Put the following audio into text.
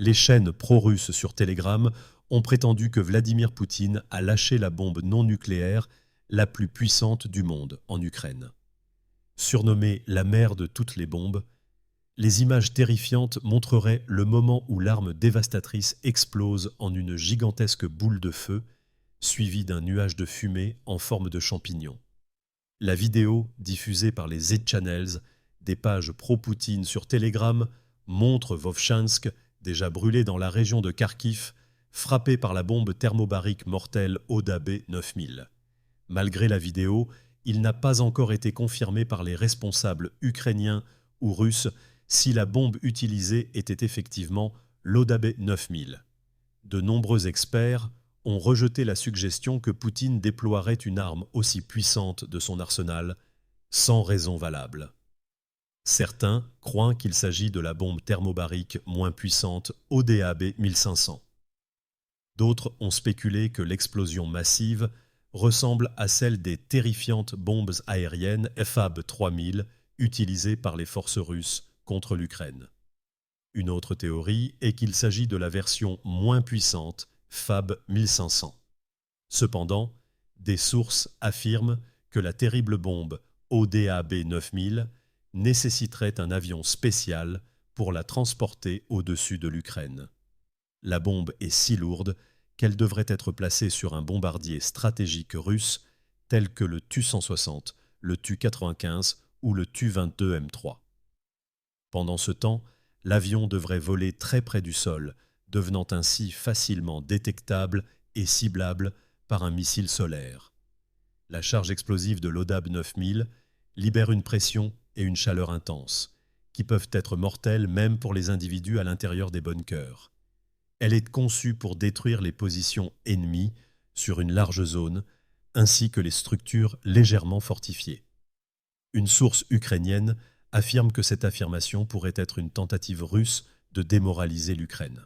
Les chaînes pro-russes sur Telegram ont prétendu que Vladimir Poutine a lâché la bombe non nucléaire la plus puissante du monde en Ukraine. Surnommée la mère de toutes les bombes, les images terrifiantes montreraient le moment où l'arme dévastatrice explose en une gigantesque boule de feu, suivie d'un nuage de fumée en forme de champignon. La vidéo, diffusée par les Z-Channels, des pages pro-Poutine sur Telegram, montre Vovchansk, déjà brûlé dans la région de Kharkiv, frappé par la bombe thermobarique mortelle ODA-B 9000. Malgré la vidéo, il n'a pas encore été confirmé par les responsables ukrainiens ou russes si la bombe utilisée était effectivement l'ODA-B 9000. De nombreux experts ont rejeté la suggestion que Poutine déploierait une arme aussi puissante de son arsenal, sans raison valable. Certains croient qu'il s'agit de la bombe thermobarique moins puissante ODA-B 1500. D'autres ont spéculé que l'explosion massive ressemble à celle des terrifiantes bombes aériennes FAB 3000 utilisées par les forces russes contre l'Ukraine. Une autre théorie est qu'il s'agit de la version moins puissante FAB 1500. Cependant, des sources affirment que la terrible bombe ODA-B 9000 nécessiterait un avion spécial pour la transporter au-dessus de l'Ukraine. La bombe est si lourde qu'elle devrait être placée sur un bombardier stratégique russe tel que le Tu-160, le Tu-95 ou le Tu-22 M3. Pendant ce temps, l'avion devrait voler très près du sol, devenant ainsi facilement détectable et ciblable par un missile solaire. La charge explosive de l'ODA-B 9000 libère une pression et une chaleur intenses, qui peuvent être mortelles même pour les individus à l'intérieur des bunkers. Elle est conçue pour détruire les positions ennemies sur une large zone, ainsi que les structures légèrement fortifiées. Une source ukrainienne affirme que cette affirmation pourrait être une tentative russe de démoraliser l'Ukraine.